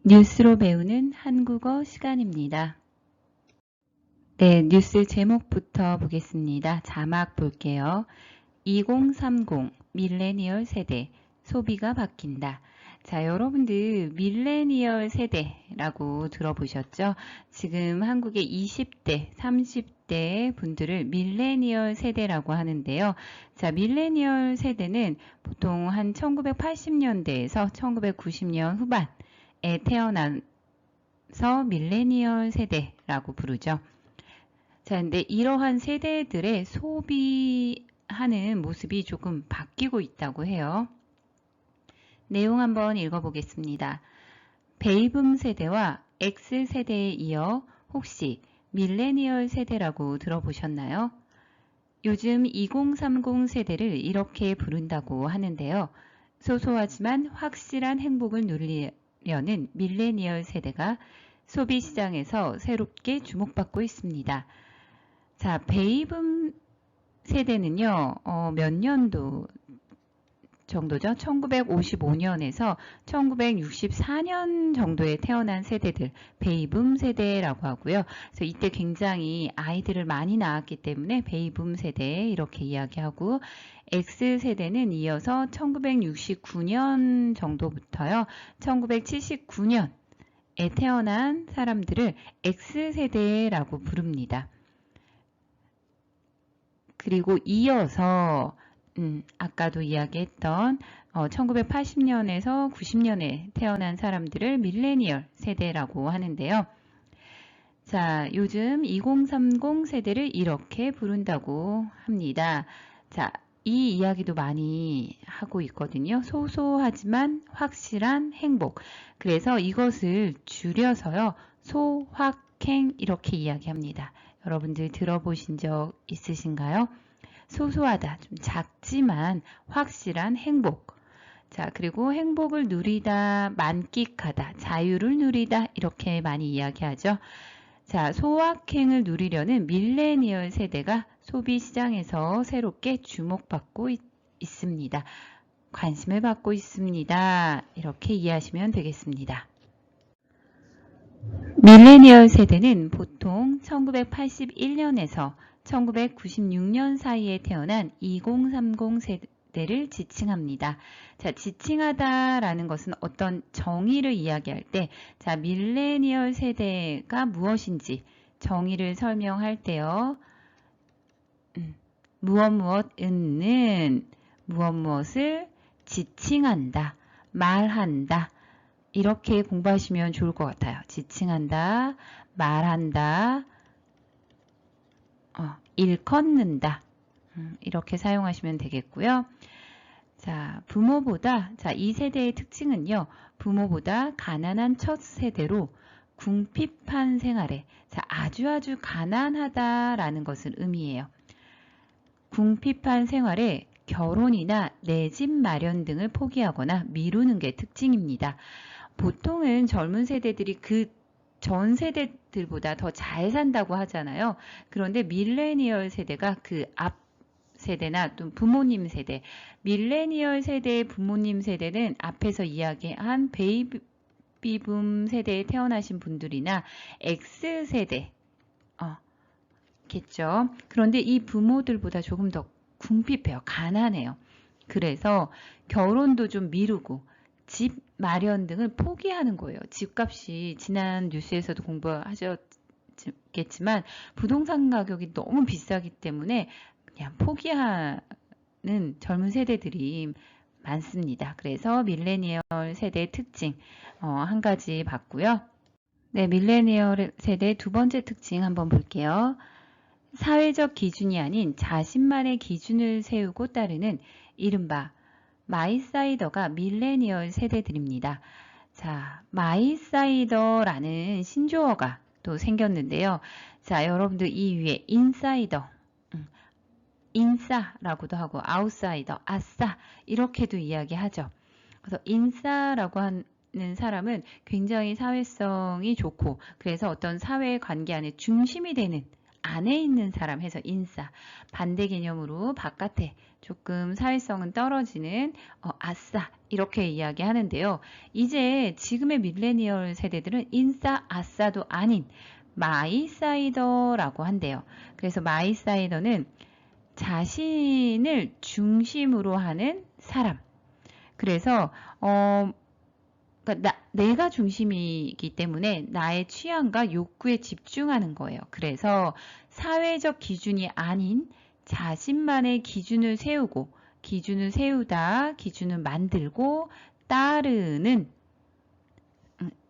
뉴스로 배우는 한국어 시간입니다. 네, 뉴스 제목부터 보겠습니다. 자막 볼게요. 2030 밀레니얼 세대 소비가 바뀐다. 자, 여러분들 밀레니얼 세대라고 들어보셨죠? 지금 한국의 20대, 30대 분들을 밀레니얼 세대라고 하는데요. 자, 밀레니얼 세대는 보통 한 1980년대에서 1990년 후반에 태어나서 밀레니얼 세대라고 부르죠. 자, 근데 이러한 세대들의 소비하는 모습이 조금 바뀌고 있다고 해요. 내용 한번 읽어보겠습니다. 베이붐 세대와 X 세대에 이어 혹시 밀레니얼 세대라고 들어보셨나요? 요즘 2030 세대를 이렇게 부른다고 하는데요. 소소하지만 확실한 행복을 누리려는 밀레니얼 세대가 소비 시장에서 새롭게 주목받고 있습니다. 자, 베이붐 세대는요, 몇 년도 정도죠? 1955년에서 1964년 정도에 태어난 세대들, 베이붐 세대라고 하고요. 그래서 이때 굉장히 아이들을 많이 낳았기 때문에 베이붐 세대 이렇게 이야기하고, X 세대는 이어서 1969년 정도부터요, 1979년에 태어난 사람들을 X 세대라고 부릅니다. 그리고 이어서 아까도 이야기했던 1980년에서 90년에 태어난 사람들을 밀레니얼 세대라고 하는데요. 자, 요즘 2030 세대를 이렇게 부른다고 합니다. 자, 이 이야기도 많이 하고 있거든요. 소소하지만 확실한 행복. 그래서 이것을 줄여서요, 소확행 이렇게 이야기합니다. 여러분들 들어보신 적 있으신가요? 소소하다, 좀 작지만 확실한 행복. 자, 그리고 행복을 누리다, 만끽하다, 자유를 누리다 이렇게 많이 이야기하죠. 자, 소확행을 누리려는 밀레니얼 세대가 소비 시장에서 새롭게 주목받고 있습니다. 관심을 받고 있습니다. 이렇게 이해하시면 되겠습니다. 밀레니얼 세대는 보통 1981년에서 1996년 사이에 태어난 2030 세대를 지칭합니다. 자, 지칭하다라는 것은 어떤 정의를 이야기할 때, 자, 밀레니얼 세대가 무엇인지 정의를 설명할 때요. 무엇은 무엇을 지칭한다, 말한다. 이렇게 공부하시면 좋을 것 같아요. 지칭한다, 말한다, 일컫는다. 이렇게 사용하시면 되겠고요. 자, 부모보다, 자, 이 세대의 특징은요, 부모보다 가난한 첫 세대로 궁핍한 생활에, 자, 아주 가난하다라는 것을 의미해요. 궁핍한 생활에 결혼이나 내 집 마련 등을 포기하거나 미루는 게 특징입니다. 보통은 젊은 세대들이 그 전 세대들보다 더 잘 산다고 하잖아요. 그런데 밀레니얼 세대가 그 앞 세대나 또 부모님 세대, 밀레니얼 세대의 부모님 세대는 앞에서 이야기한 베이비붐 세대에 태어나신 분들이나 X세대, 겠죠. 그런데 이 부모들보다 조금 더 궁핍해요. 가난해요. 그래서 결혼도 좀 미루고 집 마련 등을 포기하는 거예요. 집값이 지난 뉴스에서도 공부하셨겠지만 부동산 가격이 너무 비싸기 때문에 그냥 포기하는 젊은 세대들이 많습니다. 그래서 밀레니얼 세대의 특징 한 가지 봤고요. 네, 밀레니얼 세대의 두 번째 특징 한번 볼게요. 사회적 기준이 아닌 자신만의 기준을 세우고 따르는 이른바 마이사이더가 밀레니얼 세대들입니다. 자, 마이사이더라는 신조어가 또 생겼는데요. 자, 여러분들 이 위에 인사이더, 인싸라고도 하고 아웃사이더, 아싸 이렇게도 이야기하죠. 그래서 인싸라고 하는 사람은 굉장히 사회성이 좋고 그래서 어떤 사회 관계 안에 중심이 되는 안에 있는 사람 해서 인싸, 반대 개념으로 바깥에 조금 사회성은 떨어지는 아싸 이렇게 이야기하는데요. 이제 지금의 밀레니얼 세대들은 인싸, 아싸도 아닌 마이사이더라고 한대요. 그래서 마이사이더는 자신을 중심으로 하는 사람. 그래서 그러니까 내가 중심이기 때문에 나의 취향과 욕구에 집중하는 거예요. 그래서 사회적 기준이 아닌 자신만의 기준을 세우고 기준을 세우다 기준을 만들고 따르는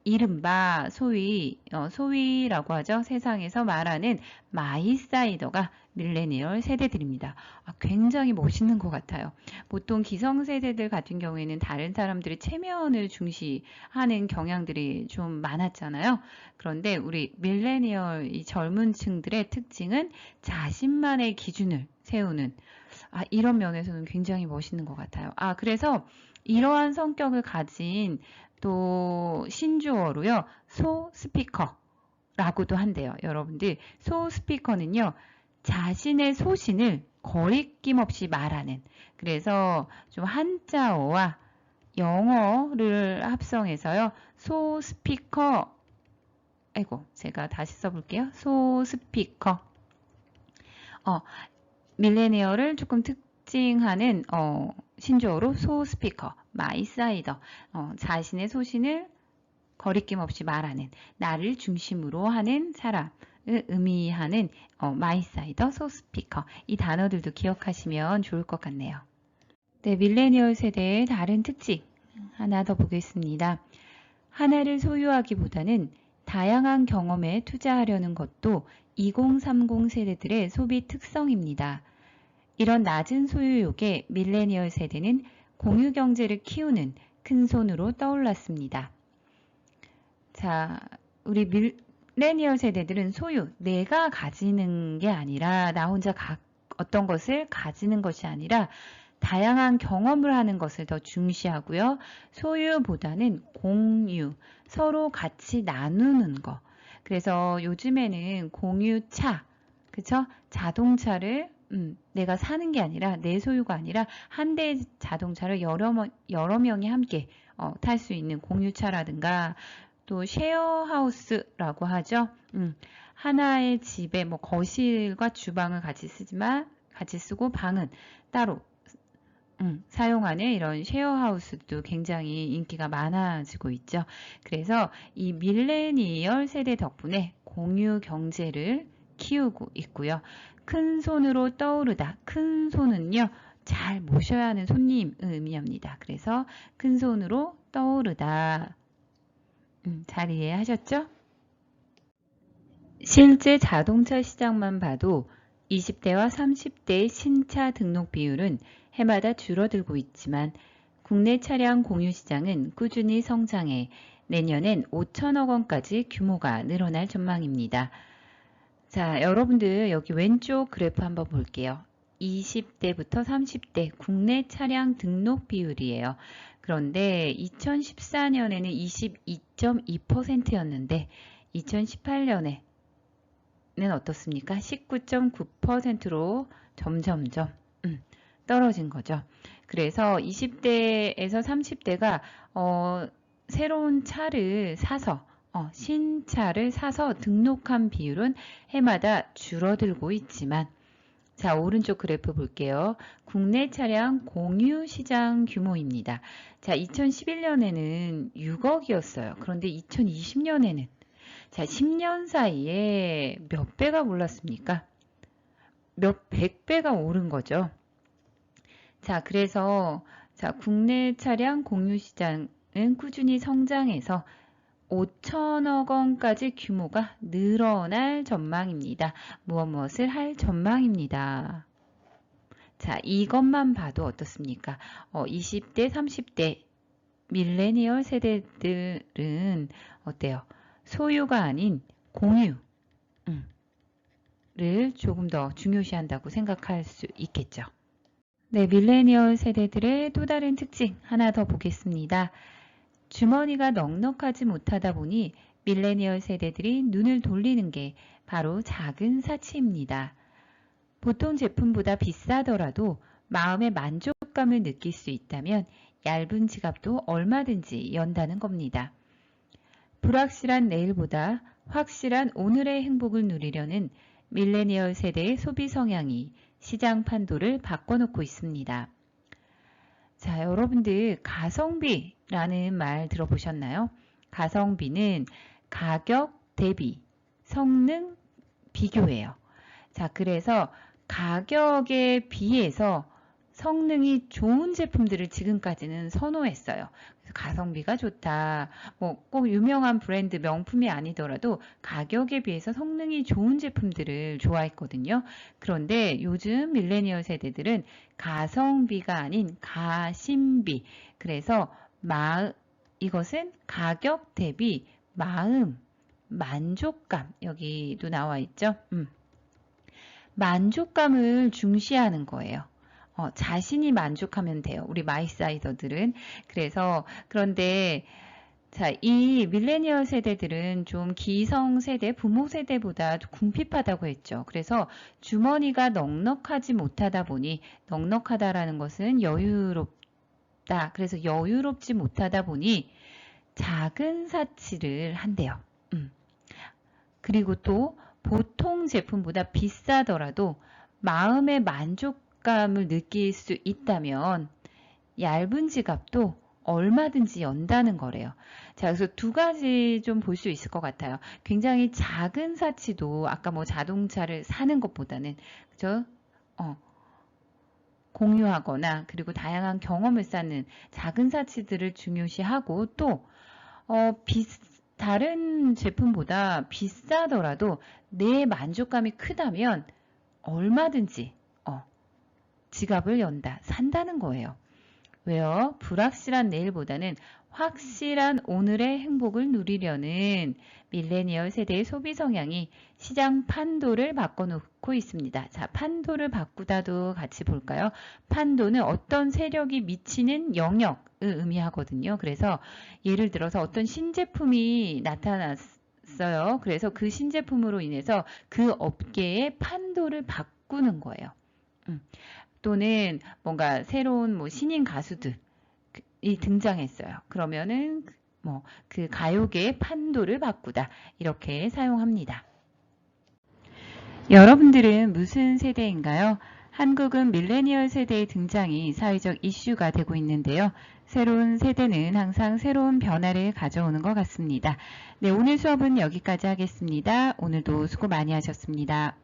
이른바 소위라고 하죠. 세상에서 말하는 마이사이더가 밀레니얼 세대들입니다. 굉장히 멋있는 것 같아요. 보통 기성세대들 같은 경우에는 다른 사람들의 체면을 중시하는 경향들이 좀 많았잖아요. 그런데 우리 밀레니얼 이 젊은 층들의 특징은 자신만의 기준을 세우는 이런 면에서는 굉장히 멋있는 것 같아요. 그래서 이러한 성격을 가진 또 신조어로요. 소스피커라고도 한대요. 여러분들 소스피커는요. 자신의 소신을 거리낌 없이 말하는 그래서 좀 한자어와 영어를 합성해서요. 소스피커 제가 다시 써볼게요. 소스피커 밀레니얼을 조금 특징하는 신조어로 소스피커, 마이사이더 자신의 소신을 거리낌 없이 말하는 나를 중심으로 하는 사람을 의미하는 마이사이더, 소스피커 이 단어들도 기억하시면 좋을 것 같네요. 네, 밀레니얼 세대의 다른 특징 하나 더 보겠습니다. 하나를 소유하기보다는 다양한 경험에 투자하려는 것도 2030 세대들의 소비 특성입니다. 이런 낮은 소유욕에 밀레니얼 세대는 공유 경제를 키우는 큰 손으로 떠올랐습니다. 자, 우리 밀레니얼 세대들은 소유, 내가 가지는 게 아니라 나 혼자 어떤 것을 가지는 것이 아니라 다양한 경험을 하는 것을 더 중시하고요. 소유보다는 공유, 서로 같이 나누는 거. 그래서 요즘에는 공유차, 그쵸? 자동차를 내가 사는 게 아니라 내 소유가 아니라 한 대의 자동차를 여러 명이 함께 탈 수 있는 공유차라든가 또 쉐어하우스라고 하죠. 하나의 집에 뭐 거실과 주방을 같이 쓰고 방은 따로 사용하는 이런 쉐어하우스도 굉장히 인기가 많아지고 있죠. 그래서 이 밀레니얼 세대 덕분에 공유 경제를 키우고 있고요. 큰 손으로 떠오르다. 큰 손은요. 잘 모셔야 하는 손님을 의미합니다. 그래서 큰 손으로 떠오르다. 잘 이해하셨죠? 실제 자동차 시장만 봐도 20대와 30대의 신차 등록 비율은 해마다 줄어들고 있지만 국내 차량 공유 시장은 꾸준히 성장해 내년엔 5천억 원까지 규모가 늘어날 전망입니다. 자, 여러분들 여기 왼쪽 그래프 한번 볼게요. 20대부터 30대 국내 차량 등록 비율이에요. 그런데 2014년에는 22.2%였는데 2018년에는 어떻습니까? 19.9%로 점점점 떨어진 거죠. 그래서 20대에서 30대가 새로운 차를 사서 신차를 사서 등록한 비율은 해마다 줄어들고 있지만 자, 오른쪽 그래프 볼게요. 국내 차량 공유 시장 규모입니다. 자, 2011년에는 6억이었어요. 그런데 2020년에는 자, 10년 사이에 몇 배가 올랐습니까? 몇 백 배가 오른 거죠. 자, 그래서 자, 국내 차량 공유 시장은 꾸준히 성장해서 5천억 원까지 규모가 늘어날 전망입니다. 무엇을 할 전망입니다. 자, 이것만 봐도 어떻습니까? 20대, 30대 밀레니얼 세대들은 어때요? 소유가 아닌 공유를 조금 더 중요시한다고 생각할 수 있겠죠. 네, 밀레니얼 세대들의 또 다른 특징 하나 더 보겠습니다. 주머니가 넉넉하지 못하다 보니 밀레니얼 세대들이 눈을 돌리는 게 바로 작은 사치입니다. 보통 제품보다 비싸더라도 마음의 만족감을 느낄 수 있다면 얇은 지갑도 얼마든지 연다는 겁니다. 불확실한 내일보다 확실한 오늘의 행복을 누리려는 밀레니얼 세대의 소비 성향이 시장 판도를 바꿔놓고 있습니다. 자, 여러분들 가성비라는 말 들어보셨나요? 가성비는 가격 대비 성능 비교예요. 자, 그래서 가격에 비해서 성능이 좋은 제품들을 지금까지는 선호했어요. 그래서 가성비가 좋다. 뭐 꼭 유명한 브랜드 명품이 아니더라도 가격에 비해서 성능이 좋은 제품들을 좋아했거든요. 그런데 요즘 밀레니얼 세대들은 가성비가 아닌 가심비. 그래서 이것은 가격 대비 마음, 만족감. 여기도 나와 있죠. 만족감을 중시하는 거예요. 자신이 만족하면 돼요. 우리 마이사이더들은. 그런데 자, 이 밀레니얼 세대들은 좀 기성 세대, 부모 세대보다 궁핍하다고 했죠. 그래서 주머니가 넉넉하지 못하다 보니, 넉넉하다라는 것은 여유롭다. 그래서 여유롭지 못하다 보니 작은 사치를 한대요. 그리고 또 보통 제품보다 비싸더라도 마음의 만족감을 느낄 수 있다면 얇은 지갑도 얼마든지 연다는 거래요. 자, 그래서 두 가지 좀 볼 수 있을 것 같아요. 굉장히 작은 사치도 아까 뭐 자동차를 사는 것보다는 그죠? 공유하거나 그리고 다양한 경험을 쌓는 작은 사치들을 중요시하고 또 다른 제품보다 비싸더라도 내 만족감이 크다면 얼마든지 지갑을 연다, 산다는 거예요. 왜요? 불확실한 내일보다는 확실한 오늘의 행복을 누리려는 밀레니얼 세대의 소비 성향이 시장 판도를 바꿔놓고 있습니다. 자, 판도를 바꾸다도 같이 볼까요? 판도는 어떤 세력이 미치는 영역을 의미하거든요. 그래서 예를 들어서 어떤 신제품이 나타났어요. 그래서 그 신제품으로 인해서 그 업계의 판도를 바꾸는 거예요. 또는 뭔가 새로운 뭐 신인 가수들이 등장했어요. 그러면은 뭐 그 가요계의 판도를 바꾸다 이렇게 사용합니다. 여러분들은 무슨 세대인가요? 한국은 밀레니얼 세대의 등장이 사회적 이슈가 되고 있는데요. 새로운 세대는 항상 새로운 변화를 가져오는 것 같습니다. 네, 오늘 수업은 여기까지 하겠습니다. 오늘도 수고 많이 하셨습니다.